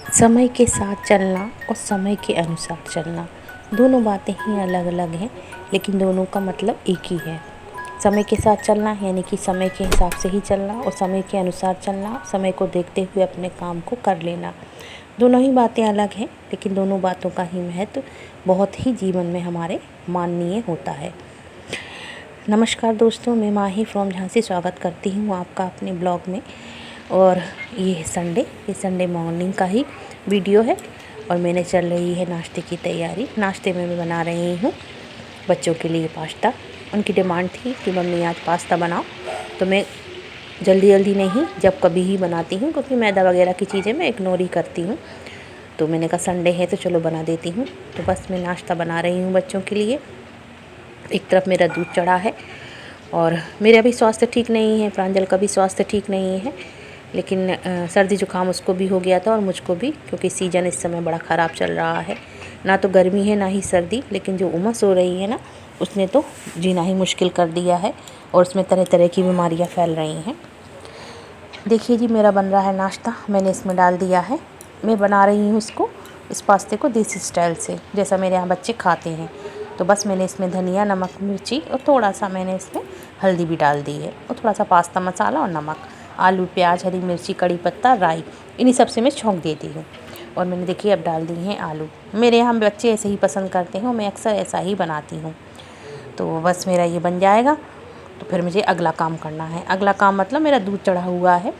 समय के साथ चलना और समय के अनुसार चलना दोनों बातें ही अलग अलग हैं, लेकिन दोनों का मतलब एक ही है। समय के साथ चलना यानी कि समय के हिसाब से ही चलना, और समय के अनुसार चलना समय को देखते हुए अपने काम को कर लेना। दोनों ही बातें अलग हैं, लेकिन दोनों बातों का ही महत्व बहुत ही जीवन में हमारे माननीय होता है। नमस्कार दोस्तों, मैं माही फ्रॉम झांसी स्वागत करती हूँ आपका अपने ब्लॉग में। और ये संडे मॉर्निंग का ही वीडियो है और मैंने चल रही है नाश्ते की तैयारी। नाश्ते में मैं बना रही हूँ बच्चों के लिए पास्ता। उनकी डिमांड थी कि मम्मी आज पास्ता बनाओ, तो मैं जल्दी नहीं जब कभी ही बनाती हूँ, क्योंकि मैदा वगैरह की चीज़ें मैं इग्नोर ही करती हूँ। तो मैंने कहा संडे है तो चलो बना देती हूँ। तो बस मैं नाश्ता बना रही हूँ बच्चों के लिए। एक तरफ मेरा दूध चढ़ा है और मेरा भी स्वास्थ्य ठीक नहीं है, प्रांजल का भी स्वास्थ्य ठीक नहीं है, लेकिन सर्दी जुकाम उसको भी हो गया था और मुझको भी, क्योंकि सीज़न इस समय बड़ा ख़राब चल रहा है। ना तो गर्मी है ना ही सर्दी, लेकिन जो उमस हो रही है ना, उसने तो जीना ही मुश्किल कर दिया है और उसमें तरह तरह की बीमारियां फैल रही हैं। देखिए जी, मेरा बन रहा है नाश्ता। मैंने इसमें डाल दिया है, मैं बना रही हूँ इस पास्ते को देसी स्टाइल से, जैसा मेरे यहाँ बच्चे खाते हैं। तो बस मैंने इसमें धनिया, नमक, मिर्ची और थोड़ा सा मैंने इसमें हल्दी भी डाल दी है, और थोड़ा सा पास्ता मसाला और नमक, आलू, प्याज, हरी मिर्ची, कड़ी पत्ता, राई, इन्हीं सब से मैं छौंक देती हूँ। और मैंने देखिए अब डाल दी हैं आलू। मेरे यहाँ बच्चे ऐसे ही पसंद करते हैं और मैं अक्सर ऐसा ही बनाती हूँ। तो बस मेरा ये बन जाएगा तो फिर मुझे अगला काम करना है। अगला काम मतलब मेरा दूध चढ़ा हुआ है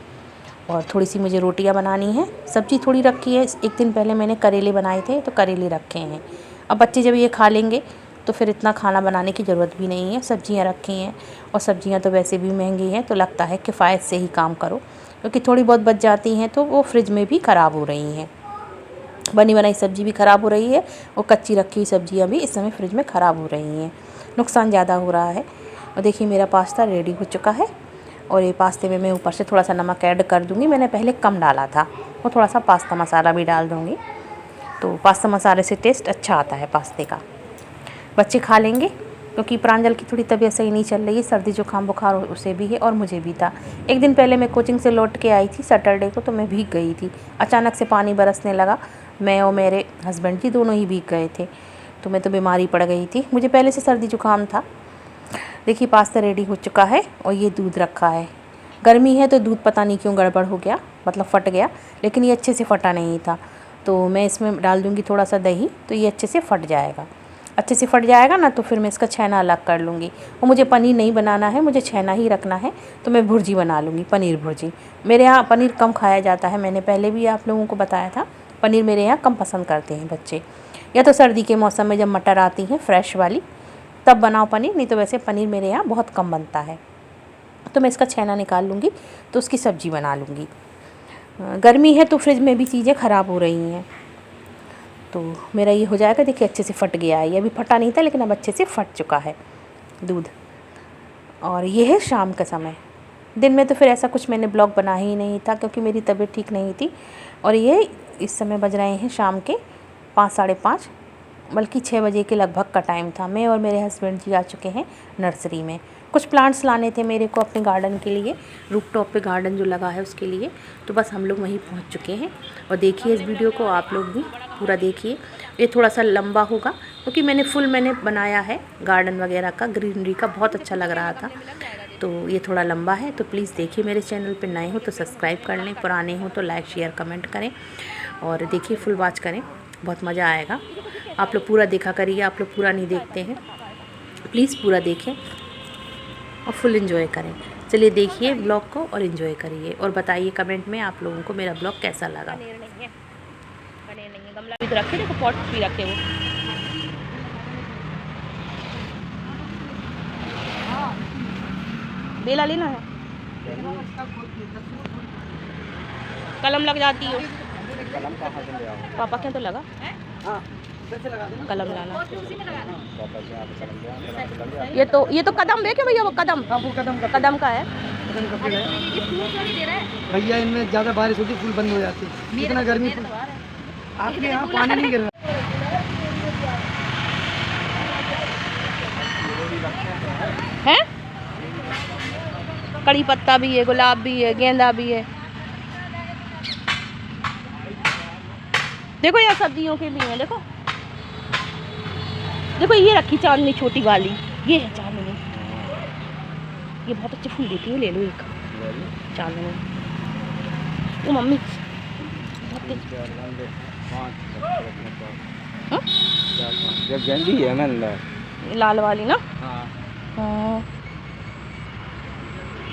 और थोड़ी सी मुझे रोटियां बनानी है। सब्ज़ी थोड़ी रखी है, एक दिन पहले मैंने करेले बनाए थे तो करेले रखे हैं। अब बच्चे जब ये खा लेंगे तो फिर इतना खाना बनाने की ज़रूरत भी नहीं है। सब्ज़ियाँ रखी हैं और सब्ज़ियाँ तो वैसे भी महंगी हैं, तो लगता है किफ़ायत से ही काम करो, क्योंकि थोड़ी बहुत बच जाती हैं तो वो फ्रिज में भी ख़राब हो रही हैं। बनी बनाई सब्ज़ी भी ख़राब हो रही है और कच्ची रखी हुई सब्ज़ियाँ भी इस समय फ्रिज में ख़राब हो रही हैं, नुकसान ज़्यादा हो रहा है। और देखिए मेरा पास्ता रेडी हो चुका है और ये पास्ते में मैं ऊपर से थोड़ा सा नमक ऐड कर दूँगी। मैंने पहले कम डाला था, और थोड़ा सा पास्ता मसाला भी डाल दूँगी। तो पास्ता मसाले से टेस्ट अच्छा आता है पास्ते का। बच्चे खा लेंगे, क्योंकि प्रांजल की थोड़ी तबीयत सही नहीं चल रही है, सर्दी जुकाम बुखार उसे भी है और मुझे भी था। एक दिन पहले मैं कोचिंग से लौट के आई थी सैटरडे को, तो मैं भीग गई थी। अचानक से पानी बरसने लगा, मैं और मेरे हस्बैंड जी दोनों ही भीग गए थे, तो मैं तो बीमारी पड़ गई थी। मुझे पहले से सर्दी जुकाम था। देखिए पास्ता रेडी हो चुका है और ये दूध रखा है। गर्मी है तो दूध पता नहीं क्यों गड़बड़ हो गया, मतलब फट गया, लेकिन ये अच्छे से फटा नहीं था। तो मैं इसमें डाल दूँगी थोड़ा सा दही, तो ये अच्छे से फट जाएगा। अच्छे से फट जाएगा ना, तो फिर मैं इसका छेना अलग कर लूँगी। और मुझे पनीर नहीं बनाना है, मुझे छेना ही रखना है, तो मैं भुर्जी बना लूँगी, पनीर भुर्जी। मेरे यहाँ पनीर कम खाया जाता है, मैंने पहले भी आप लोगों को बताया था। पनीर मेरे यहाँ कम पसंद करते हैं बच्चे, या तो सर्दी के मौसम में जब मटर आती हैं फ्रेश वाली तब बनाओ पनीर, नहीं तो वैसे पनीर मेरे यहाँ बहुत कम बनता है। तो मैं इसका छेना निकाल लूँगी, तो उसकी सब्ज़ी बना लूँगी। गर्मी है तो फ्रिज में भी चीज़ें ख़राब हो रही हैं, तो मेरा ये हो जाएगा। देखिए अच्छे से फट गया है, ये अभी फटा नहीं था लेकिन अब अच्छे से फट चुका है दूध। और ये है शाम का समय। दिन में तो फिर ऐसा कुछ मैंने ब्लॉग बना ही नहीं था, क्योंकि मेरी तबीयत ठीक नहीं थी। और ये इस समय बज रहे हैं शाम के 5, साढ़े 5, बल्कि 6 बजे के लगभग का टाइम था। मैं और मेरे हस्बैंड जी आ चुके हैं नर्सरी में। कुछ प्लांट्स लाने थे मेरे को अपने गार्डन के लिए, रूफटॉप पे गार्डन जो लगा है उसके लिए। तो बस हम लोग वहीं पहुंच चुके हैं। और देखिए इस वीडियो को आप लोग भी पूरा देखिए। ये थोड़ा सा लंबा होगा, क्योंकि मैंने बनाया है गार्डन वगैरह का, ग्रीनरी का, बहुत अच्छा लग रहा था। तो ये थोड़ा लंबा है, तो प्लीज़ देखिए। मेरे चैनल पर नए हो तो सब्सक्राइब कर लें, पुराने हो तो लाइक, शेयर, कमेंट करें और देखिए फुल वॉच करें, बहुत मज़ा आएगा। आप लोग पूरा देखा करिए, आप लोग पूरा नहीं देखते हैं, प्लीज़ पूरा देखें और फुल एंजॉय करें। चलिए देखिए ब्लॉग को और एंजॉय करिए, और बताइए कमेंट में आप लोगों को मेरा ब्लॉग कैसा लगा। पनीर नहीं है, गमला भी तो रखे, देखो पॉट भी रखे वो। बेला लेना है, कलम लग जाती है। पापा क्या तो लगा, कलम लाना। ये तो कदम है क्या भैया? वो कदम, वो कदम का है भैया। इनमें ज़्यादा बारिश होती फूल बंद हो जाती है, इतना गर्मी। आपके यहाँ पानी नहीं गिर रहा है? कड़ी पत्ता भी है, गुलाब भी है, गेंदा भी है। देखो यार सब्जियों के भी हैं, देखो देखो ये रखी चांदनी छोटी वाली, ये है चांदनी, ये बहुत अच्छे फूल देती है, ले लो एक चांदनी। वो मम्मी गेंदी है ना लाल वाली ना। हाँ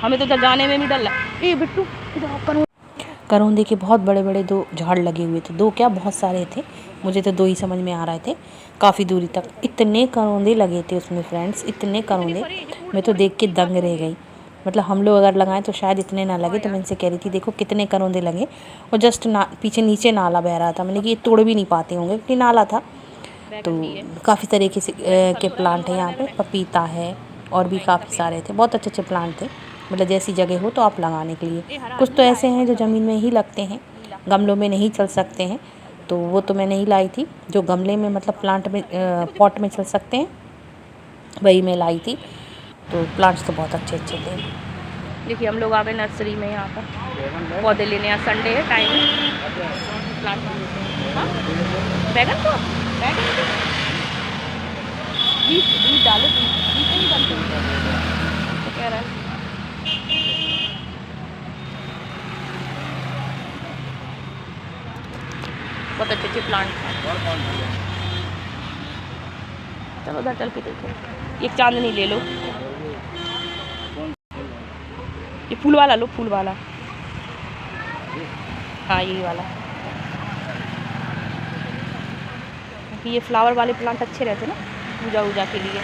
हमें तो जाने में भी डर लगा। ए बिट्टू करौंदे के बहुत बड़े बड़े 2 झाड़ लगे हुए थे, 2 क्या बहुत सारे थे, मुझे तो 2 ही समझ में आ रहे थे। काफ़ी दूरी तक इतने करौंदे लगे थे उसमें फ्रेंड्स, इतने करौंदे, मैं तो देख के दंग रह गई। मतलब हम लोग अगर लगाएं तो शायद इतने ना लगे। तो मैं इनसे कह रही थी देखो कितने करौंदे लगे, और जस्ट पीछे नीचे नाला बह रहा था, मैंने कि ये तोड़ भी नहीं पाते होंगे क्योंकि नाला था। तो काफ़ी तरीके से के प्लांट है यहाँ पे, पपीता है और भी काफ़ी सारे थे, बहुत अच्छे अच्छे प्लांट थे। मतलब जैसी जगह हो तो आप लगाने के लिए। कुछ तो ऐसे हैं जो ज़मीन में ही लगते हैं, गमलों में नहीं चल सकते हैं, तो वो तो मैं नहीं लाई थी। जो गमले में मतलब प्लांट में पॉट में चल सकते हैं वही मैं लाई थी। तो प्लांट्स तो बहुत अच्छे अच्छे थे। देखिए हम लोग आ गए नर्सरी में, यहाँ पर पौधे लेने। यहाँ संडे है, टाइम प्लांट बैगन को बीज डालो, बीज नहीं बनते तो कह रहा है। बहुत अच्छे अच्छे प्लांट हैं। चलो उधर चल के देखो। एक चांदनी ले लो, ये फूल वाला लो, फूल वाला, हाँ यही वाला। क्योंकि ये फ्लावर वाले प्लांट अच्छे रहते ना पूजा वूजा के लिए।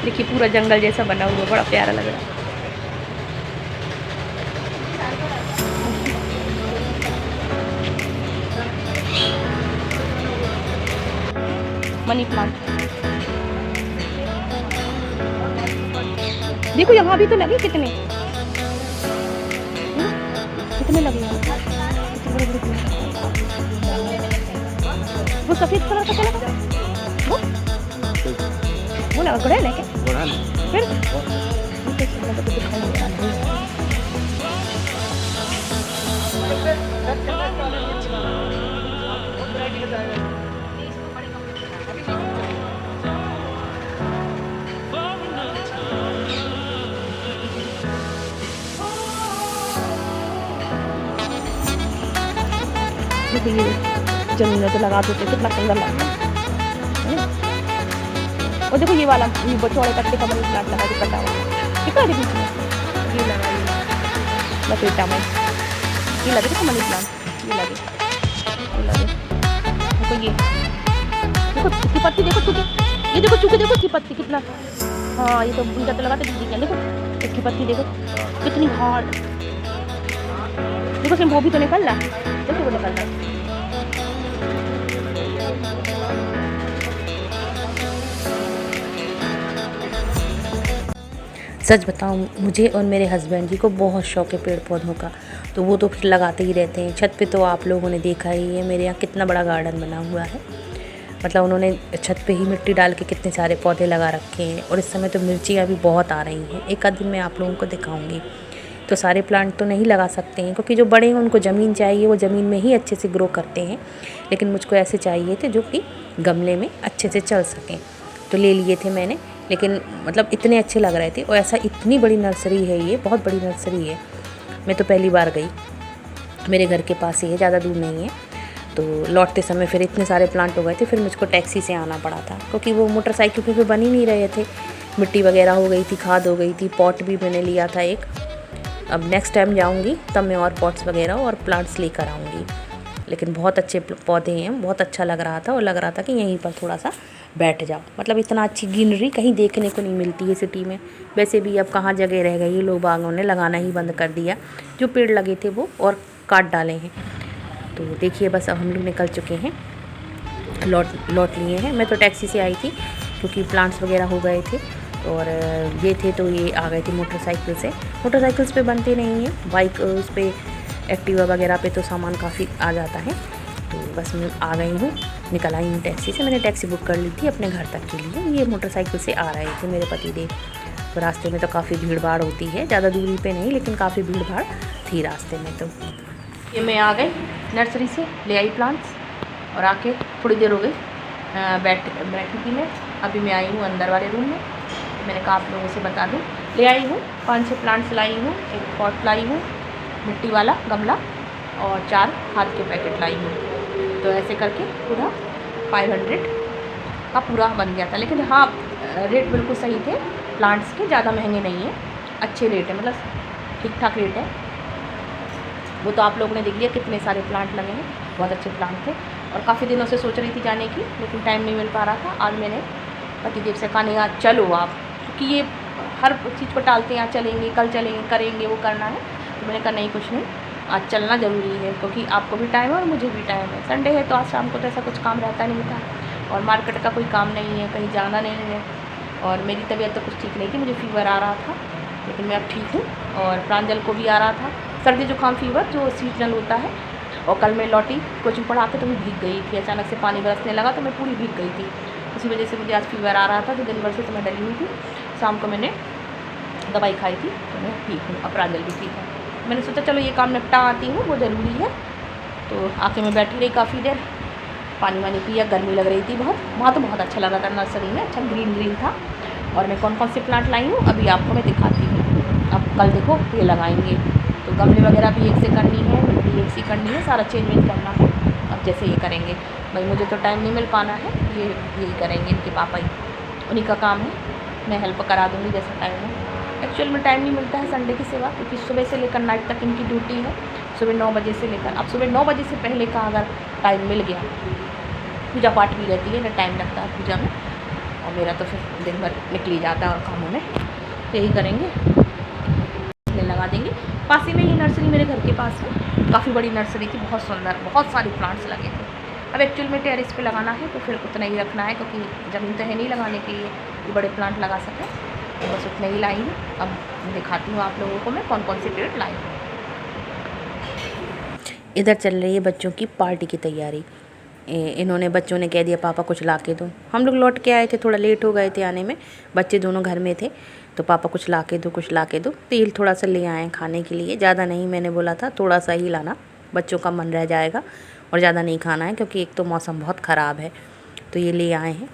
देखिए पूरा जंगल जैसा बना हुआ, बड़ा प्यारा लग रहा है। मनी प्लांट देखो, यहाँ भी तो लगे कितने कितने लगे हैं। वो सफेद कलर का क्या लगा, वो लगा गुड़हल है क्या? फिर देखिए जमीन में तो लगा देते, कितना सुंदर लगता है। और देखो ये वाला चौड़े कट्टे का मनी प्लांट लगा के कटा हुआ, कितना देखिए इसमें ये लगा, ये लपेटा में ये लगे देखो मनी प्लांट, ये लगे देखो, ये देखो इसकी पत्ती देखो चुके, ये देखो चुके, देखो इसकी पत्ती कितना, हाँ ये तो इनका तो लगाते दीदी, देखो इसकी पत्ती देखो कितनी हार्ड, देखो इसमें वो भी तो निकल रहा है, देखो वो निकल रहा है। सच बताऊं, मुझे और मेरे हस्बैंड जी को बहुत शौक है पेड़ पौधों का, तो वो तो फिर लगाते ही रहते हैं। छत पे तो आप लोगों ने देखा ही है मेरे यहाँ कितना बड़ा गार्डन बना हुआ है। मतलब उन्होंने छत पे ही मिट्टी डाल के कितने सारे पौधे लगा रखे हैं, और इस समय तो मिर्चियाँ भी बहुत आ रही हैं। एक आध दिन मैं आप लोगों को दिखाऊंगी। तो सारे प्लांट तो नहीं लगा सकते हैं क्योंकि जो बड़े हैं उनको ज़मीन चाहिए, वो ज़मीन में ही अच्छे से ग्रो करते हैं, लेकिन मुझको ऐसे चाहिए थे जो कि गमले में अच्छे से चल सकें, तो ले लिए थे मैंने। लेकिन मतलब इतने अच्छे लग रहे थे, और ऐसा इतनी बड़ी नर्सरी है, ये बहुत बड़ी नर्सरी है। मैं तो पहली बार गई, मेरे घर के पास ही है, ज़्यादा दूर नहीं है। तो लौटते समय फिर इतने सारे प्लांट हो गए थे, फिर मुझको टैक्सी से आना पड़ा था क्योंकि वो मोटरसाइकिल पे बन ही नहीं रहे थे। मिट्टी वगैरह हो गई थी, खाद हो गई थी, पॉट भी मैंने लिया था एक। अब नेक्स्ट टाइम जाऊँगी तब मैं और पॉट्स वगैरह और प्लांट्स लेकर आऊँगी। लेकिन बहुत अच्छे पौधे हैं, बहुत अच्छा लग रहा था, और लग रहा था कि यहीं पर थोड़ा सा बैठ जाओ। मतलब इतना अच्छी ग्रीनरी कहीं देखने को नहीं मिलती है सिटी में। वैसे भी अब कहाँ जगह रह गई, लोग बागों ने लगाना ही बंद कर दिया, जो पेड़ लगे थे वो और काट डाले हैं। तो देखिए बस अब हम लोग निकल चुके हैं, लौट लिए हैं। मैं तो टैक्सी से आई थी क्योंकि प्लांट्स वगैरह हो गए थे, और ये थे तो ये आ गए थे मोटरसाइकिल से। मोटरसाइकिल्स पे बनते नहीं हैं, बाइक उस पर एक्टिवा वगैरह पे तो सामान काफ़ी आ जाता है। तो बस मैं आ गई हूँ, निकल आई हूँ टैक्सी से। मैंने टैक्सी बुक कर ली थी अपने घर तक के लिए। ये मोटरसाइकिल से आ रहे थे मेरे पतिदेव। तो रास्ते में तो काफ़ी भीड़ भाड़ होती है, ज़्यादा दूरी पे नहीं लेकिन काफ़ी भीड़ भाड़ थी रास्ते में। तो ये मैं आ गई नर्सरी से, ले आई प्लांट्स और आके थोड़ी देर हो गई बैठी थी मैं। अभी मैं आई हूँ अंदर वाले रूम में। मैंने कहा आप लोगों से बता दूँ, ले आई हूँ 5-6 प्लांट्स लाई हूँ, एक पॉट लाई हूँ मिट्टी वाला गमला और 4 खाद के पैकेट लाई हूँ। तो ऐसे करके पूरा 500 का पूरा बन गया था। लेकिन हाँ, रेट बिल्कुल सही थे प्लांट्स के, ज़्यादा महंगे नहीं है, अच्छे रेट है, मतलब ठीक ठाक रेट है। वो तो आप लोगों ने देख लिया कितने सारे प्लांट लगे हैं, बहुत अच्छे प्लांट थे। और काफ़ी दिनों से सोच रही थी जाने की, लेकिन टाइम नहीं मिल पा रहा था। आज मैंने पतिदेव से कहा नहीं आज चलो आप, क्योंकि ये हर चीज़ को टालते हैं, आज चलेंगे, कल चलेंगे, करेंगे, वो करना है। तो मैंने कहा नहीं कुछ नहीं, आज चलना ज़रूरी है, क्योंकि आपको भी टाइम है और मुझे भी टाइम है। संडे है तो आज शाम को तो ऐसा कुछ काम रहता नहीं था, और मार्केट का कोई काम नहीं है, कहीं जाना नहीं है। और मेरी तबीयत तो कुछ ठीक नहीं थी, मुझे फीवर आ रहा था, लेकिन मैं अब ठीक हूँ। और प्रांजल को भी आ रहा था सर्दी जुकाम फीवर, जो सीजनल होता है। और कल मैं लौटी कोचिंग पढ़ा के तो मैं भीग गई थी, अचानक से पानी बरसने लगा तो मैं पूरी भीग गई थी। उसी वजह से मुझे आज फीवर आ रहा था, तो दिन भर से तो मैं डली हुई थी। शाम को मैंने दवाई खाई थी तो मैं ठीक हूँ, अब प्रांजल भी ठीक है। मैंने सोचा चलो ये काम निपटा आती हूँ, वो ज़रूरी है। तो आके मैं बैठी रही काफ़ी देर, पानी वानी पिया, गर्मी लग रही थी बहुत। वहाँ तो बहुत अच्छा लग रहा था नर्सरी में, अच्छा ग्रीन ग्रीन था। और मैं कौन कौन से प्लांट लाई हूँ अभी आपको मैं दिखाती हूँ। अब कल देखो ये लगाएंगे, तो गमले वगैरह भी एक से करनी है, मिट्टी एक से करनी है, सारा चेंज करना है। अब जैसे ये करेंगे भाई, मुझे तो टाइम नहीं मिल पाना है, ये यही करेंगे इनके पापा ही, उन्हीं का काम है। मैं हेल्प करा दूँगी जैसा टाइम है। एक्चुअल में टाइम नहीं मिलता है संडे की सिवा, क्योंकि सुबह से लेकर नाइट तक इनकी ड्यूटी है। सुबह 9 बजे से लेकर, अब सुबह 9 बजे से पहले का अगर टाइम मिल गया, पूजा पाठ भी रहती है ना, टाइम लगता है पूजा में, और मेरा तो फिर दिन भर निकल ही जाता है और कामों में। यही करेंगे, लगा देंगे। पास ही में ही नर्सरी मेरे घर के पास है, काफ़ी बड़ी नर्सरी थी, बहुत सुंदर, बहुत सारे प्लांट्स लगे थे। अब एक्चुअल में टेरेस पे लगाना है तो फिर उतना ही रखना है, क्योंकि ज़मीन तो है नहीं लगाने के लिए कि बड़े प्लांट लगा सकें, तो बस उतना ही लाई हूँ। अब दिखाती हूँ आप लोगों को मैं कौन कौन से पेड़ लाई हूँ। इधर चल रही है बच्चों की पार्टी की तैयारी। इन्होंने बच्चों ने कह दिया पापा कुछ ला के दो। हम लोग लौट के आए थे, थोड़ा लेट हो गए थे आने में, बच्चे दोनों घर में थे, तो पापा कुछ ला के दो, कुछ ला के दो। तेल थोड़ा सा ले आए खाने के लिए, ज़्यादा नहीं, मैंने बोला था थोड़ा सा ही लाना, बच्चों का मन रह जाएगा, और ज़्यादा नहीं खाना है क्योंकि एक तो मौसम बहुत ख़राब है। तो ये ले आए हैं।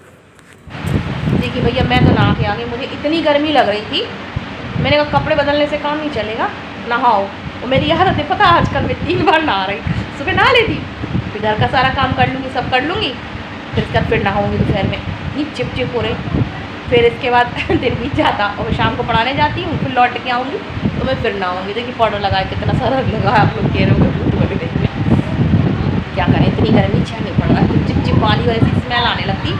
देखिए भैया, मैं तो नहा के आ गई, मुझे इतनी गर्मी लग रही थी, मैंने कहा कपड़े बदलने से काम नहीं चलेगा, नहाओ। और मेरी हालत है पता, आजकल मैं 3 बार नहा रही, सुबह नहा लेती, फिर घर का सारा काम कर लूँगी, सब कर लूँगी, फिर इसके बाद फिर नहाऊँगी दोपहर में, इतनी चिप हो रही। फिर इसके बाद दिन बीत जाता, और शाम को पढ़ाने जाती हूँ, फिर लौट के आऊँगी तो मैं फिर नहाऊँगी। देखिए पाउडर लगाए कितना सारा लगा है, आप लोग कह रहे होंगे देखिए क्या करें, इतनी गर्मी अच्छा नहीं पड़ रहा है, चिप पानी और ऐसी स्मेल आने लगती।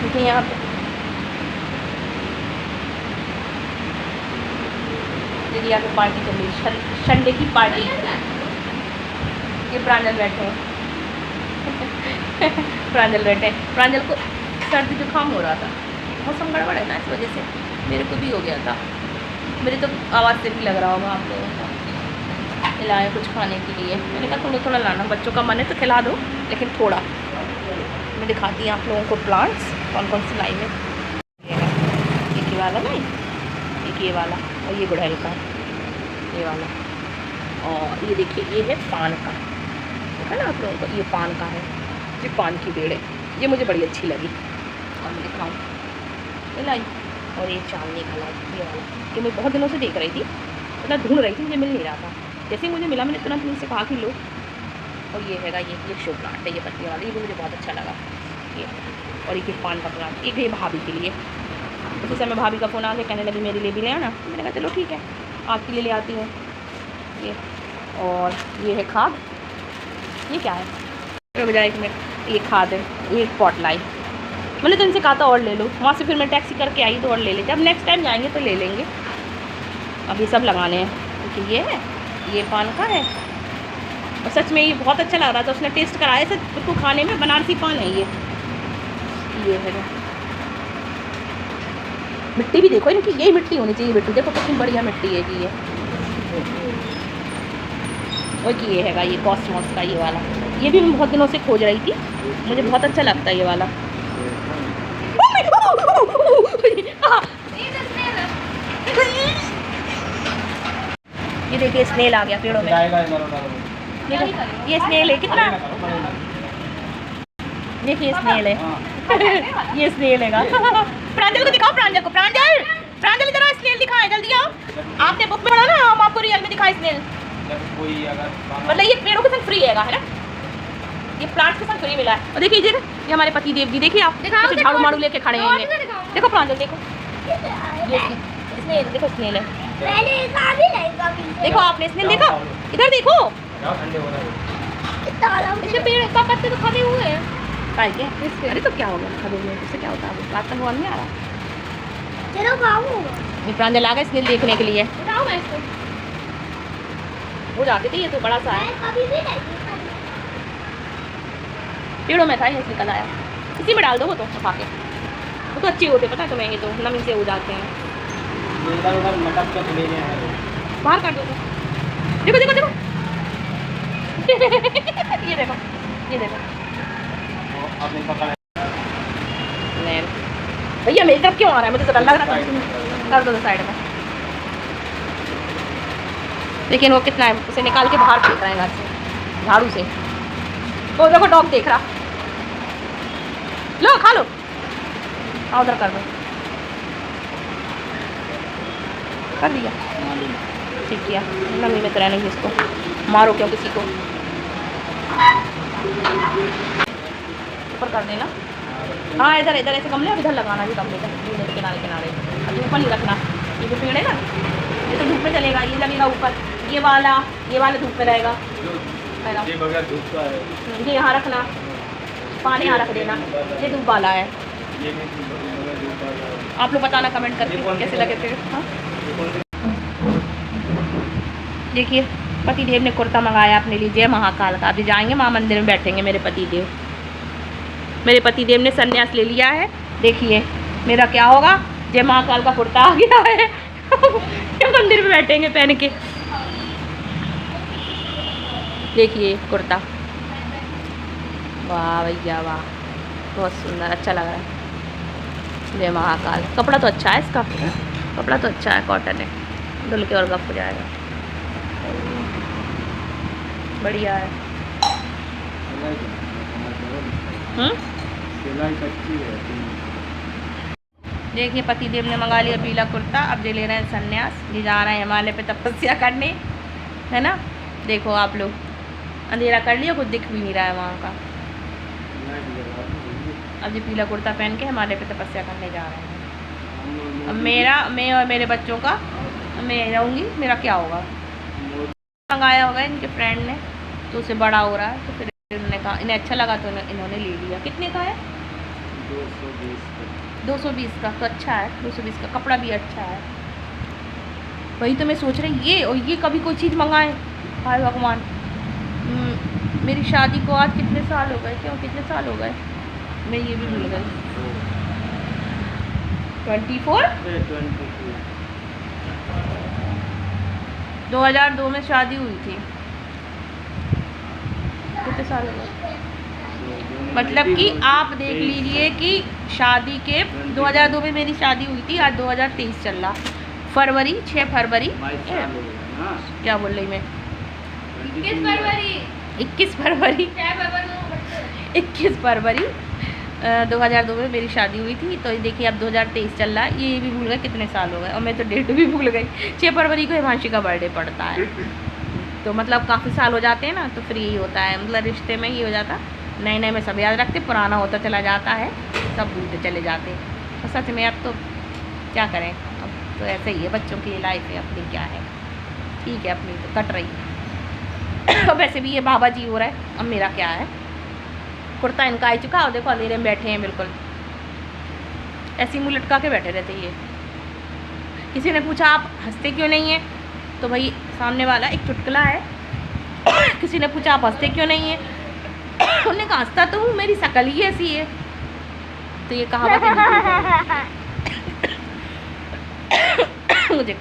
देखिए यहाँ पे दीदी यहाँ पे पार्टी चल रही है, संडे की पार्टी। ये प्रांजल बैठे हैं प्रांजल बैठे हैं, प्रांजल को सर्दी जुकाम हो रहा था, मौसम गड़बड़ है ना, इस वजह से मेरे को भी हो गया था। मेरी तो आवाज़ से भी लग रहा होगा आप लोगों को। खिलाएँ कुछ खाने के लिए, मैंने कहा थोड़ा थोड़ा लाना, बच्चों का मन है तो खिला दो, लेकिन थोड़ा। मैं दिखाती हूँ आप लोगों को प्लांट्स कौन कौन सी लाई में। एक ये वाला नहीं, एक ये वाला, और ये गुड़हल का ये वाला, और ये देखिए ये है पान का, है ना आप लोगों को, ये पान का है, ये पान की पेड़ है, ये मुझे बड़ी अच्छी लगी, और मैं दिखाऊँ ये लाई। और ये चांदनी का लाई, ये वाला, ये मैं बहुत दिनों से देख रही थी, इतना ढूंढ रही थी, मुझे मिल नहीं रहा था, जैसे ही मुझे मिला मैंने तुरंत उनसे कहा कि लो। और ये हैगा ये शो प्लांट है, ये पत्ती वाला, ये भी मुझे बहुत अच्छा लगा ये। और एक पान का प्लांट, एक ये भाभी के लिए, उसी समय भाभी का फ़ोन आ गया, कहने लगी मेरे लिए भी ले आना, मैंने कहा चलो ठीक है आपके लिए ले आती हूँ ये। और ये है खाद, ये क्या है, बजाय एक मिनट, ये खाद है, ये एक पॉट लाई, मैंने तो इनसे कहा था और ले लो, वहाँ से फिर मैं टैक्सी करके आई तो और ले लेते, अब नेक्स्ट टाइम जाएंगे तो ले लेंगे। अब ये सब लगाने हैं, क्योंकि ये है, ये पान का है, और सच में ये बहुत अच्छा लग रहा था, उसने टेस्ट कराया से उसको खाने में, बनारसी पान है ये है। मिट्टी भी देखो इनकी, यही मिट्टी होनी चाहिए बेटू, देखो कितनी बढ़िया मिट्टी है जी ये, वो ये हैगा, ये कॉस्मॉस का ये वाला, ये भी मैं बहुत दिनों से खोज रही थी, मुझे बहुत अच्छा लगता है ये वाला। ये देखिए स्नेल आ गया पेड़ों में, देखो ये स्नेल है कितना, देखिए स्नेल है। ये स्नेल है। प्रांजल को दिखाओ, प्रांजल को, प्रांजल प्रांजल इधर स्नेल दिखाए, जल्दी आओ। आपने बुक में पढ़ा ना, हम आपको रियल में दिखाए स्नेल। मतलब ये पेड़ों के संग फ्री है ना, ये प्लांट्स के संग फ्री मिला है। और देखिए इधर ये हमारे पति देव जी, देखिए आप कैसे झाड़ू माड़ू लेके खड़े हैं। देखो प्रांजल, देखो ये स्नेल, देखो स्नेल है। देखो आपने स्नेल देखा, इधर देखो, इसके पेड़ का पत्ते तो खड़े हुए हैं। अरे तो क्या होगा खड़े हुए, इससे क्या होता है, बात तो नहीं आ रहा। चलो ये प्रांजल आ गए स्नेल देखने के लिए। वो जाते थे, ये तो बड़ा सा है, पेड़ों में था, ये निकल आया। इसी में डाल दो, वो तो खा के, वो तो अच्छे होते, पता है तुम्हें, ये तो नमी से हो जाते हैं। बाहर काट दो, देखो देखो देखो। ये देखो, ये देखो भैया मेरी तरफ क्यों आ रहा है, मुझे तो डर लग रहा है। कर दो साइड में। लेकिन वो कितना है, उसे निकाल के बाहर फेंक रहे हैं घर से, झाड़ू से। वो देखो डॉग देख रहा, लो खा लो, हाँ उधर कर दो, कर दिया, ठीक किया। नमी में तो रहना ही, इसको मारो क्यों किसी को, ऊपर कर देना। हाँ इधर इधर ऐसे गमले, इधर लगाना भी गमले का, किनारे किनारे, अभी ऊपर नहीं रखना। ये जो पेड़ है ना, ये तो धूप में चलेगा, ये लगेगा ऊपर, ये वाला धूप में रहेगा। ये यहाँ रखना, पानी यहाँ रख देना, ये धूप वाला है। आप लोग बताना कमेंट करके कैसे लगे थे। हाँ देखिए पति देव ने कुर्ता मंगाया अपने लिए, जय महाकाल का। अभी जाएंगे माँ मंदिर में बैठेंगे मेरे पति देव। मेरे पति देव ने संन्यास ले लिया है। देखिए मेरा क्या होगा, जय महाकाल का कुर्ता आ गया है। मंदिर में बैठेंगे पहन के। देखिए कुर्ता, वाह भैया वाह, बहुत सुंदर, अच्छा लग रहा है। जय महाकाल। कपड़ा तो अच्छा है इसका, कपड़ा तो अच्छा है, कॉटन है, धुल के और गप हो जाएगा, बढ़िया है। देखिए पति देव ने मंगा लिया पीला कुर्ता, अब जे ले रहे हैं संन्यास, ये जा रहे हैं हिमालय पे तपस्या करने, है ना। देखो आप लोग, अंधेरा कर लिया, कुछ दिख भी नहीं रहा है वहाँ का। अब ये पीला कुर्ता पहन के हिमालय पे तपस्या करने जा रहे हैं। अब मैं और मेरे बच्चों का, मैं रहूँगी, मेरा क्या होगा। मंगाया होगा इनके फ्रेंड ने, तो उसे बड़ा हो रहा है, तो फिर उन्होंने कहा, इन्हें अच्छा लगा तो इन्होंने ले लिया। कितने का है? 220 का। तो अच्छा है, 220 का, कपड़ा भी अच्छा है। वही तो मैं सोच रही, ये और ये कभी कोई चीज़ मंगाए, हाय भगवान। मेरी शादी को आज कितने साल हो गए, क्यों कितने साल हो गए, मैं ये भी भूल गई। 24 2002 में शादी हुई थी, कितने साल हो गए। मतलब कि आप देख लीजिए कि शादी के 2002 में मेरी शादी हुई थी, आज 2023 चल रहा, फरवरी 6 फरवरी, क्या बोल रही मैं, 21 फरवरी 2002 में मेरी शादी हुई थी। तो देखिए अब 2023 चल रहा है, ये भी भूल गए कितने साल हो गए, और मैं तो डेट भी भूल गई। 6 फरवरी को हिमांशी का बर्थडे पड़ता है, तो मतलब काफ़ी साल हो जाते हैं ना, तो फिर यही होता है, मतलब रिश्ते में ये हो जाता, नए नए में सब याद रखते, पुराना होता चला जाता है, सब भूलते चले जाते। तो सच में अब तो क्या करें, अब तो ऐसे ही है, बच्चों की लाइफ है, अपनी क्या है, ठीक है, अपनी तो कट रही है। अब वैसे भी ये बाबा जी हो रहा है, अब मेरा क्या है। कुर्ता इनका आ चुका, और देखो अंधेरे में बैठे हैं, बिल्कुल ऐसी मुँह लटका के बैठे रहते ये। किसी ने पूछा आप हंसते क्यों नहीं हैं, तो भाई सामने वाला एक चुटकुला है। किसी ने पूछा आप हंसते क्यों नहीं हैं, उन्होंने कहा हंसता तो हूँ, मेरी शक्ल ही ऐसी है। तो ये कहावत है मुझे